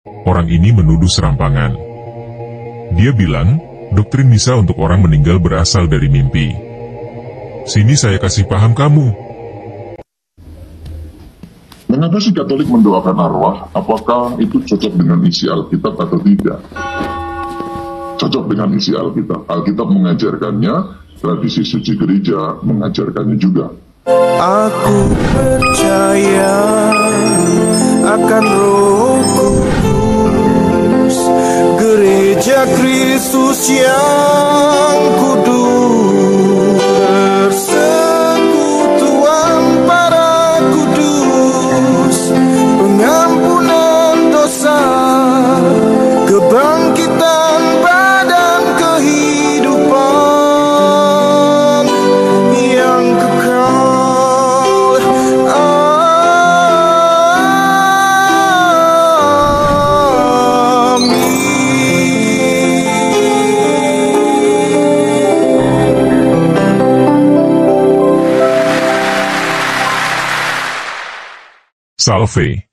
Orang ini menuduh serampangan. Dia bilang, doktrin misa untuk orang meninggal berasal dari mimpi. Sini saya kasih paham kamu. Mengapa sih Katolik mendoakan arwah? Apakah itu cocok dengan isi Alkitab atau tidak? Cocok dengan isi Alkitab. Alkitab mengajarkannya, tradisi suci gereja mengajarkannya juga. Aku percaya akan Roh Kudus, Gereja Kristus yang kudus, persekutuan para kudus, pengampunan dosa, kebangkitan badan, kehidupan yang kekal. Salve.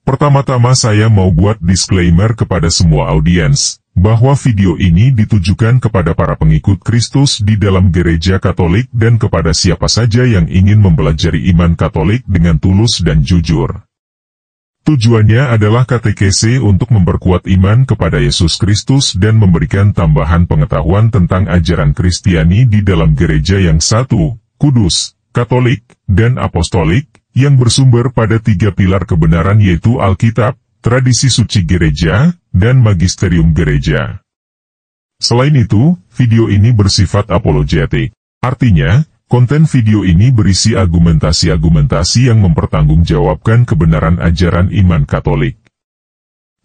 Pertama-tama saya mau buat disclaimer kepada semua audiens, bahwa video ini ditujukan kepada para pengikut Kristus di dalam gereja Katolik dan kepada siapa saja yang ingin mempelajari iman Katolik dengan tulus dan jujur. Tujuannya adalah katekese untuk memperkuat iman kepada Yesus Kristus dan memberikan tambahan pengetahuan tentang ajaran Kristiani di dalam gereja yang satu, kudus, Katolik, dan Apostolik, yang bersumber pada 3 pilar kebenaran yaitu Alkitab, tradisi suci gereja, dan magisterium gereja. Selain itu, video ini bersifat apologetik. Artinya, konten video ini berisi argumentasi-argumentasi yang mempertanggungjawabkan kebenaran ajaran iman Katolik.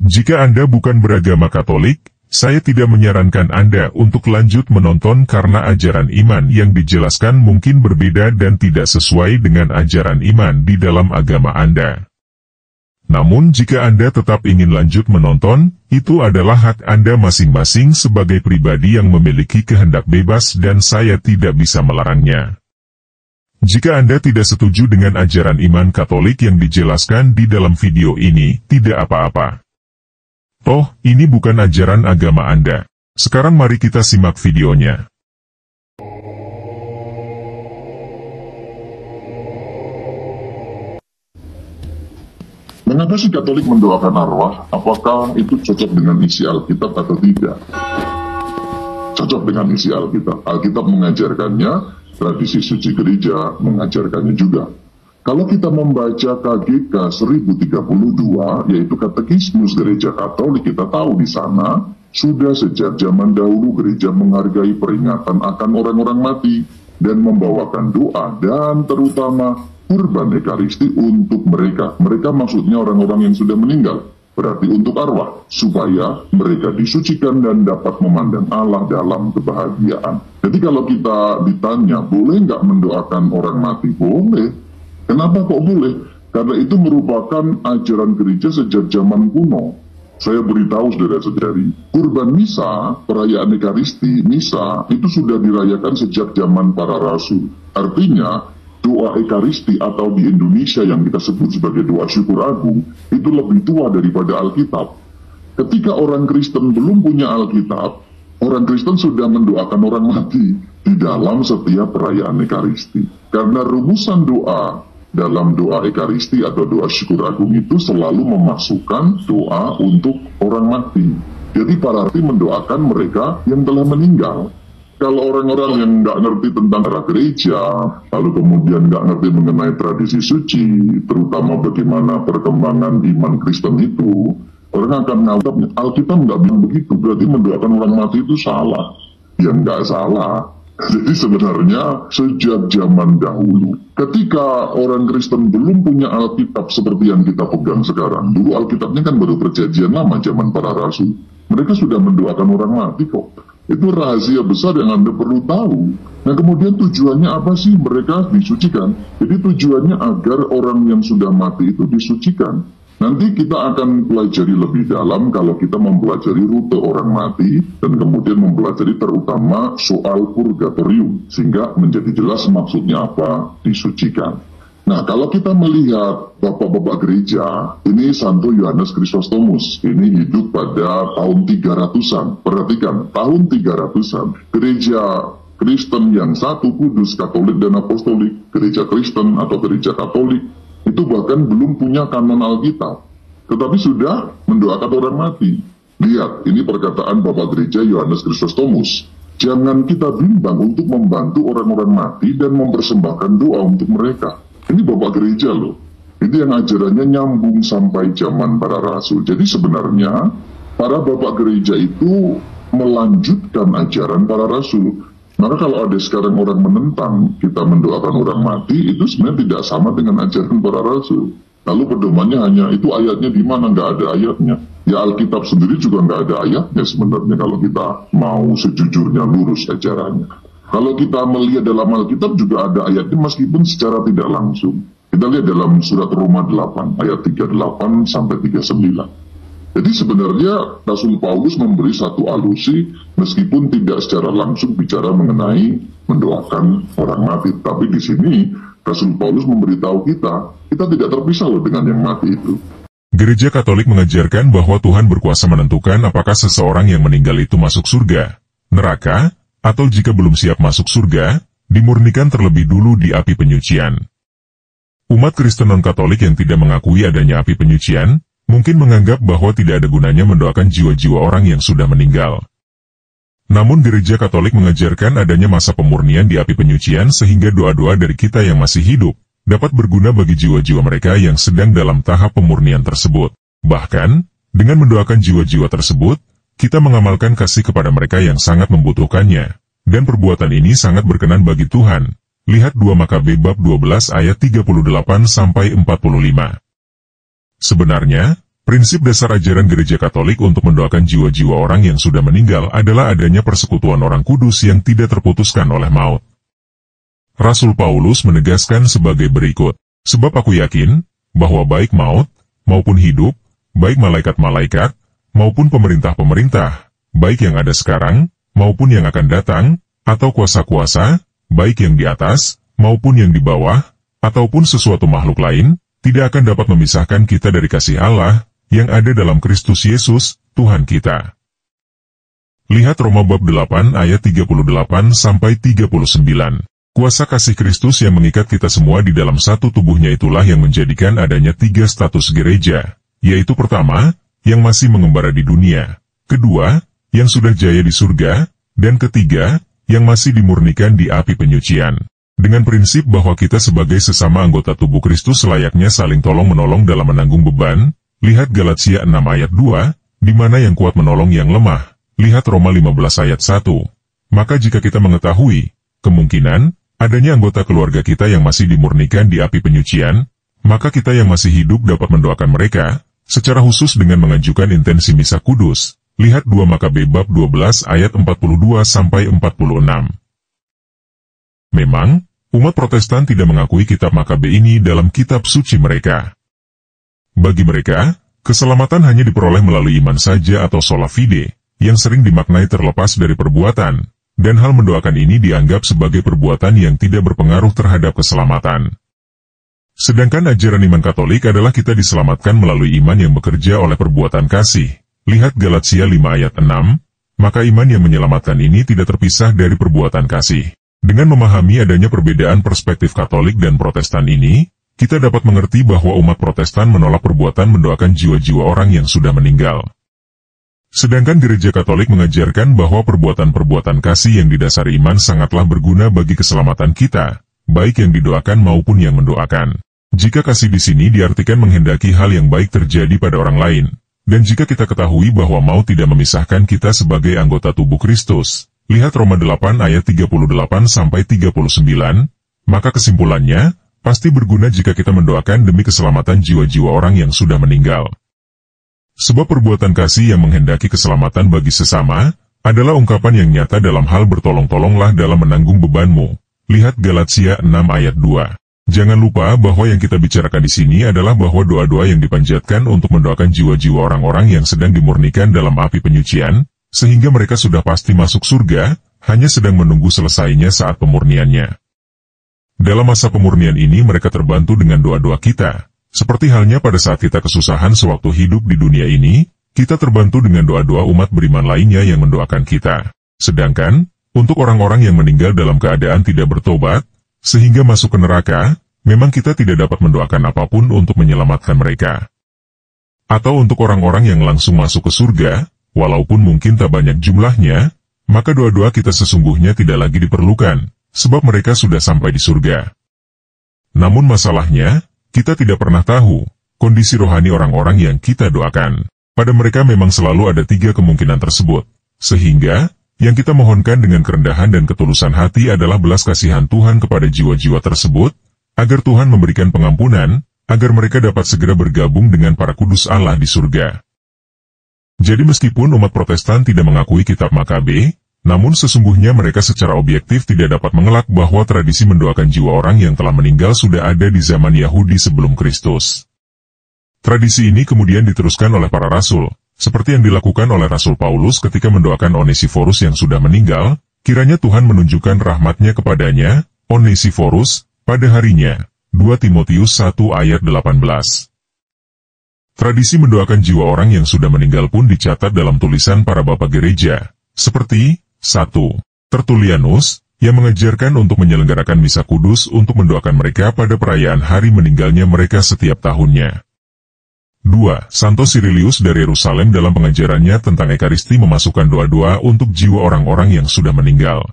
Jika Anda bukan beragama Katolik, saya tidak menyarankan Anda untuk lanjut menonton karena ajaran iman yang dijelaskan mungkin berbeda dan tidak sesuai dengan ajaran iman di dalam agama Anda. Namun jika Anda tetap ingin lanjut menonton, itu adalah hak Anda masing-masing sebagai pribadi yang memiliki kehendak bebas dan saya tidak bisa melarangnya. Jika Anda tidak setuju dengan ajaran iman Katolik yang dijelaskan di dalam video ini, tidak apa-apa. Toh, ini bukan ajaran agama Anda. Sekarang mari kita simak videonya. Mengapa sih Katolik mendoakan arwah? Apakah itu cocok dengan isi Alkitab atau tidak? Cocok dengan isi Alkitab. Alkitab mengajarkannya, tradisi suci gereja mengajarkannya juga. Kalau kita membaca KGK 1032, yaitu Katekismus Gereja Katolik, kita tahu di sana, sudah sejak zaman dahulu gereja menghargai peringatan akan orang-orang mati, dan membawakan doa, dan terutama kurban Ekaristi untuk mereka. Mereka maksudnya orang-orang yang sudah meninggal, berarti untuk arwah, supaya mereka disucikan dan dapat memandang Allah dalam kebahagiaan. Jadi kalau kita ditanya, boleh nggak mendoakan orang mati? Boleh. Kenapa kok boleh? Karena itu merupakan ajaran gereja sejak zaman kuno. Saya beritahu saudara-saudari, kurban misa, perayaan Ekaristi, misa, itu sudah dirayakan sejak zaman para rasul. Artinya, doa Ekaristi atau di Indonesia yang kita sebut sebagai doa syukur agung, itu lebih tua daripada Alkitab. Ketika orang Kristen belum punya Alkitab, orang Kristen sudah mendoakan orang mati di dalam setiap perayaan Ekaristi. Karena rumusan doa dalam doa Ekaristi atau doa syukur agung itu selalu memasukkan doa untuk orang mati. Jadi para arti mendoakan mereka yang telah meninggal. Kalau orang-orang yang nggak ngerti tentang arah gereja, lalu kemudian nggak ngerti mengenai tradisi suci, terutama bagaimana perkembangan iman Kristen itu, orang akan menganggap Alkitab nggak bilang begitu, berarti mendoakan orang mati itu salah. Ya nggak salah. Jadi sebenarnya sejak zaman dahulu, ketika orang Kristen belum punya Alkitab seperti yang kita pegang sekarang, dulu Alkitabnya kan baru perjanjian lama zaman para rasul, mereka sudah mendoakan orang mati kok. Itu rahasia besar yang Anda perlu tahu. Nah kemudian tujuannya apa sih mereka disucikan? Jadi tujuannya agar orang yang sudah mati itu disucikan. Nanti kita akan pelajari lebih dalam kalau kita mempelajari rute orang mati dan kemudian mempelajari terutama soal purgatorium sehingga menjadi jelas maksudnya apa disucikan. Nah, kalau kita melihat bapak-bapak gereja, ini Santo Yohanes Chrysostomus, ini hidup pada tahun 300-an. Perhatikan, tahun 300-an. Gereja Kristen yang satu, kudus, Katolik dan Apostolik, gereja Kristen atau gereja Katolik, itu bahkan belum punya kanon Alkitab, tetapi sudah mendoakan orang mati. Lihat, ini perkataan Bapak Gereja Yohanes Chrysostomus. Jangan kita bimbang untuk membantu orang-orang mati dan mempersembahkan doa untuk mereka. Ini Bapak Gereja loh. Ini yang ajarannya nyambung sampai zaman para rasul. Jadi sebenarnya para Bapak Gereja itu melanjutkan ajaran para rasul. Maka kalau ada sekarang orang menentang kita mendoakan orang mati, itu sebenarnya tidak sama dengan ajaran para rasul. Lalu pedomannya hanya itu ayatnya di mana, nggak ada ayatnya. Ya Alkitab sendiri juga nggak ada ayatnya sebenarnya kalau kita mau sejujurnya lurus ajarannya. Kalau kita melihat dalam Alkitab juga ada ayatnya meskipun secara tidak langsung. Kita lihat dalam surat Roma 8 ayat 38 sampai 39. Jadi sebenarnya Rasul Paulus memberi satu alusi meskipun tidak secara langsung bicara mengenai mendoakan orang mati. Tapi di sini Rasul Paulus memberitahu kita tidak terpisah loh dengan yang mati itu. Gereja Katolik mengajarkan bahwa Tuhan berkuasa menentukan apakah seseorang yang meninggal itu masuk surga, neraka, atau jika belum siap masuk surga, dimurnikan terlebih dulu di api penyucian. Umat Kristen non-Katolik yang tidak mengakui adanya api penyucian, mungkin menganggap bahwa tidak ada gunanya mendoakan jiwa-jiwa orang yang sudah meninggal. Namun Gereja Katolik mengajarkan adanya masa pemurnian di api penyucian sehingga doa-doa dari kita yang masih hidup dapat berguna bagi jiwa-jiwa mereka yang sedang dalam tahap pemurnian tersebut. Bahkan, dengan mendoakan jiwa-jiwa tersebut, kita mengamalkan kasih kepada mereka yang sangat membutuhkannya, dan perbuatan ini sangat berkenan bagi Tuhan. Lihat 2 Makabe bab 12 ayat 38-45. Sebenarnya, prinsip dasar ajaran Gereja Katolik untuk mendoakan jiwa-jiwa orang yang sudah meninggal adalah adanya persekutuan orang kudus yang tidak terputuskan oleh maut. Rasul Paulus menegaskan sebagai berikut, sebab aku yakin, bahwa baik maut, maupun hidup, baik malaikat-malaikat, maupun pemerintah-pemerintah, baik yang ada sekarang, maupun yang akan datang, atau kuasa-kuasa, baik yang di atas, maupun yang di bawah, ataupun sesuatu makhluk lain, tidak akan dapat memisahkan kita dari kasih Allah, yang ada dalam Kristus Yesus, Tuhan kita. Lihat Roma bab 8 ayat 38-39. Kuasa kasih Kristus yang mengikat kita semua di dalam satu tubuhnya itulah yang menjadikan adanya 3 status gereja, yaitu pertama, yang masih mengembara di dunia, kedua, yang sudah jaya di surga, dan ketiga, yang masih dimurnikan di api penyucian. Dengan prinsip bahwa kita sebagai sesama anggota tubuh Kristus layaknya saling tolong-menolong dalam menanggung beban, lihat Galatia 6 ayat 2, di mana yang kuat menolong yang lemah, lihat Roma 15 ayat 1. Maka jika kita mengetahui kemungkinan adanya anggota keluarga kita yang masih dimurnikan di api penyucian, maka kita yang masih hidup dapat mendoakan mereka, secara khusus dengan mengajukan intensi misa kudus. Lihat 2 Makabe bab 12 ayat 42-46. Memang, umat Protestan tidak mengakui kitab Makabe ini dalam kitab suci mereka. Bagi mereka, keselamatan hanya diperoleh melalui iman saja atau sola fide, yang sering dimaknai terlepas dari perbuatan, dan hal mendoakan ini dianggap sebagai perbuatan yang tidak berpengaruh terhadap keselamatan. Sedangkan ajaran iman Katolik adalah kita diselamatkan melalui iman yang bekerja oleh perbuatan kasih. Lihat Galatia 5 ayat 6, maka iman yang menyelamatkan ini tidak terpisah dari perbuatan kasih. Dengan memahami adanya perbedaan perspektif Katolik dan Protestan ini, kita dapat mengerti bahwa umat Protestan menolak perbuatan mendoakan jiwa-jiwa orang yang sudah meninggal. Sedangkan Gereja Katolik mengajarkan bahwa perbuatan-perbuatan kasih yang didasari iman sangatlah berguna bagi keselamatan kita, baik yang didoakan maupun yang mendoakan. Jika kasih di sini diartikan menghendaki hal yang baik terjadi pada orang lain, dan jika kita ketahui bahwa maut tidak memisahkan kita sebagai anggota tubuh Kristus, lihat Roma 8 ayat 38-39, maka kesimpulannya, pasti berguna jika kita mendoakan demi keselamatan jiwa-jiwa orang yang sudah meninggal. Sebab perbuatan kasih yang menghendaki keselamatan bagi sesama, adalah ungkapan yang nyata dalam hal bertolong-tolonglah dalam menanggung bebanmu. Lihat Galatia 6 ayat 2. Jangan lupa bahwa yang kita bicarakan di sini adalah bahwa doa-doa yang dipanjatkan untuk mendoakan jiwa-jiwa orang-orang yang sedang dimurnikan dalam api penyucian, sehingga mereka sudah pasti masuk surga, hanya sedang menunggu selesainya saat pemurniannya. Dalam masa pemurnian ini mereka terbantu dengan doa-doa kita. Seperti halnya pada saat kita kesusahan sewaktu hidup di dunia ini, kita terbantu dengan doa-doa umat beriman lainnya yang mendoakan kita. Sedangkan, untuk orang-orang yang meninggal dalam keadaan tidak bertobat, sehingga masuk ke neraka, memang kita tidak dapat mendoakan apapun untuk menyelamatkan mereka. Atau untuk orang-orang yang langsung masuk ke surga, walaupun mungkin tak banyak jumlahnya, maka doa-doa kita sesungguhnya tidak lagi diperlukan, sebab mereka sudah sampai di surga. Namun masalahnya, kita tidak pernah tahu kondisi rohani orang-orang yang kita doakan. Pada mereka memang selalu ada 3 kemungkinan tersebut, sehingga yang kita mohonkan dengan kerendahan dan ketulusan hati adalah belas kasihan Tuhan kepada jiwa-jiwa tersebut, agar Tuhan memberikan pengampunan, agar mereka dapat segera bergabung dengan para kudus Allah di surga. Jadi meskipun umat Protestan tidak mengakui kitab Makabe, namun sesungguhnya mereka secara objektif tidak dapat mengelak bahwa tradisi mendoakan jiwa orang yang telah meninggal sudah ada di zaman Yahudi sebelum Kristus. Tradisi ini kemudian diteruskan oleh para rasul, seperti yang dilakukan oleh Rasul Paulus ketika mendoakan Onesiforus yang sudah meninggal, kiranya Tuhan menunjukkan rahmat-Nya kepadanya, Onesiforus, pada harinya. 2 Timotius 1 ayat 18. Tradisi mendoakan jiwa orang yang sudah meninggal pun dicatat dalam tulisan para bapak gereja, seperti 1. Tertulianus, yang mengajarkan untuk menyelenggarakan misa kudus untuk mendoakan mereka pada perayaan hari meninggalnya mereka setiap tahunnya. 2. Santo Sirilius dari Yerusalem dalam pengajarannya tentang Ekaristi memasukkan doa-doa untuk jiwa orang-orang yang sudah meninggal.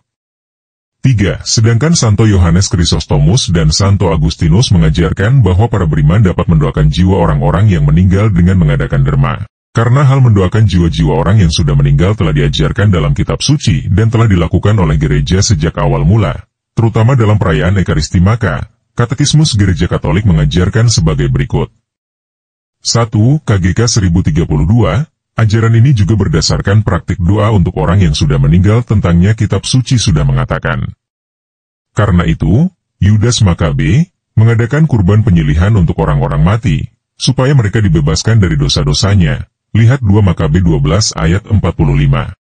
3. Sedangkan Santo Yohanes Chrysostomus dan Santo Agustinus mengajarkan bahwa para beriman dapat mendoakan jiwa orang-orang yang meninggal dengan mengadakan derma. Karena hal mendoakan jiwa-jiwa orang yang sudah meninggal telah diajarkan dalam kitab suci dan telah dilakukan oleh gereja sejak awal mula, terutama dalam perayaan Ekaristi, maka Katekismus Gereja Katolik mengajarkan sebagai berikut. 1. KGK 1032, ajaran ini juga berdasarkan praktik doa untuk orang yang sudah meninggal, tentangnya kitab suci sudah mengatakan. Karena itu, Yudas Makabe mengadakan kurban penyilihan untuk orang-orang mati, supaya mereka dibebaskan dari dosa-dosanya. Lihat 2 Makabe 12 ayat 45.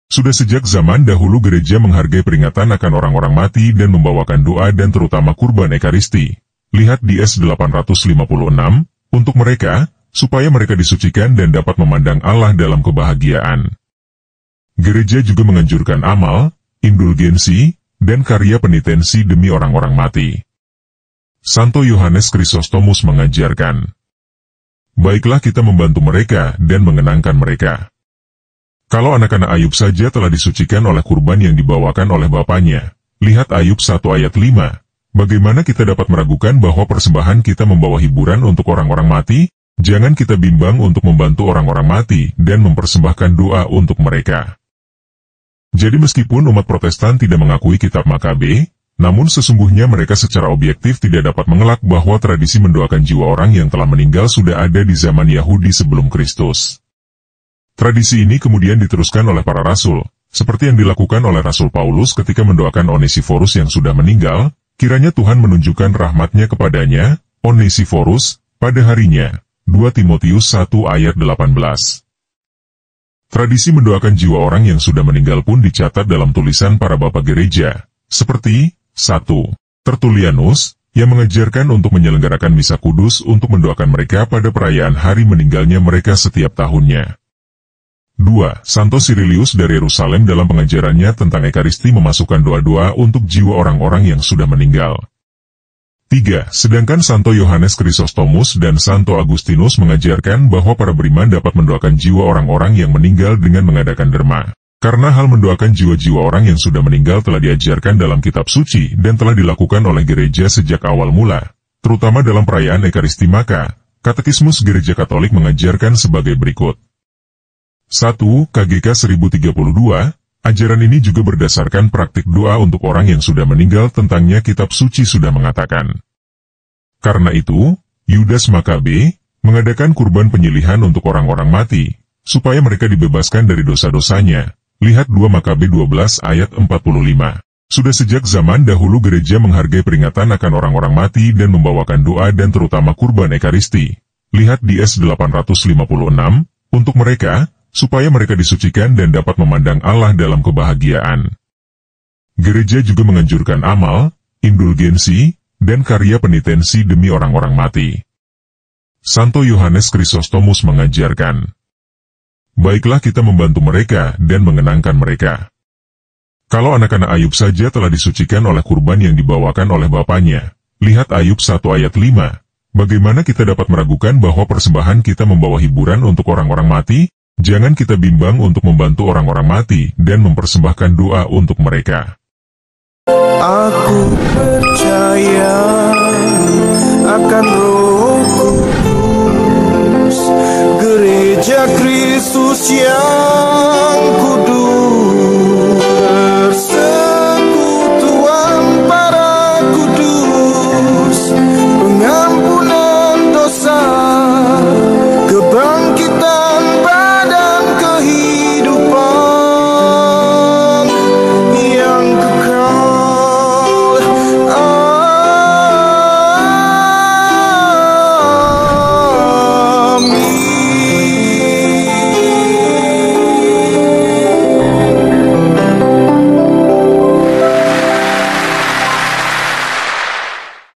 Sudah sejak zaman dahulu gereja menghargai peringatan akan orang-orang mati dan membawakan doa dan terutama kurban Ekaristi. Lihat di S856, untuk mereka, supaya mereka disucikan dan dapat memandang Allah dalam kebahagiaan. Gereja juga menganjurkan amal, indulgensi, dan karya penitensi demi orang-orang mati. Santo Yohanes Chrysostomus mengajarkan, baiklah kita membantu mereka dan mengenangkan mereka. Kalau anak-anak Ayub saja telah disucikan oleh kurban yang dibawakan oleh bapaknya, lihat Ayub 1 ayat 5, bagaimana kita dapat meragukan bahwa persembahan kita membawa hiburan untuk orang-orang mati? Jangan kita bimbang untuk membantu orang-orang mati dan mempersembahkan doa untuk mereka. Jadi meskipun umat Protestan tidak mengakui kitab Makabe, namun sesungguhnya mereka secara objektif tidak dapat mengelak bahwa tradisi mendoakan jiwa orang yang telah meninggal sudah ada di zaman Yahudi sebelum Kristus. Tradisi ini kemudian diteruskan oleh para rasul, seperti yang dilakukan oleh Rasul Paulus ketika mendoakan Onesiforus yang sudah meninggal, kiranya Tuhan menunjukkan rahmat-Nya kepadanya, Onesiforus, pada harinya. 2 Timotius 1 ayat 18. Tradisi mendoakan jiwa orang yang sudah meninggal pun dicatat dalam tulisan para bapak gereja, seperti 1. Tertulianus, yang mengajarkan untuk menyelenggarakan misa kudus untuk mendoakan mereka pada perayaan hari meninggalnya mereka setiap tahunnya. 2. Santo Sirilius dari Yerusalem dalam pengajarannya tentang Ekaristi memasukkan doa-doa untuk jiwa orang-orang yang sudah meninggal. 3. Sedangkan Santo Yohanes Chrysostomus dan Santo Agustinus mengajarkan bahwa para beriman dapat mendoakan jiwa orang-orang yang meninggal dengan mengadakan derma. Karena hal mendoakan jiwa-jiwa orang yang sudah meninggal telah diajarkan dalam kitab suci dan telah dilakukan oleh gereja sejak awal mula, terutama dalam perayaan Ekaristi, maka Katekismus Gereja Katolik mengajarkan sebagai berikut. 1. KGK 1032, ajaran ini juga berdasarkan praktik doa untuk orang yang sudah meninggal, tentangnya kitab suci sudah mengatakan. Karena itu, Yudas Makabe mengadakan kurban penyilihan untuk orang-orang mati, supaya mereka dibebaskan dari dosa-dosanya. Lihat 2 Makabe 12 ayat 45. Sudah sejak zaman dahulu gereja menghargai peringatan akan orang-orang mati dan membawakan doa dan terutama kurban Ekaristi. Lihat di S856, untuk mereka, supaya mereka disucikan dan dapat memandang Allah dalam kebahagiaan. Gereja juga menganjurkan amal, indulgensi, dan karya penitensi demi orang-orang mati. Santo Yohanes Chrysostomus mengajarkan, baiklah kita membantu mereka dan mengenangkan mereka. Kalau anak-anak Ayub saja telah disucikan oleh kurban yang dibawakan oleh bapaknya, lihat Ayub 1 ayat 5, bagaimana kita dapat meragukan bahwa persembahan kita membawa hiburan untuk orang-orang mati? Jangan kita bimbang untuk membantu orang-orang mati dan mempersembahkan doa untuk mereka. Aku percaya akan Roh Kudus, Gereja Kristus yang kudus.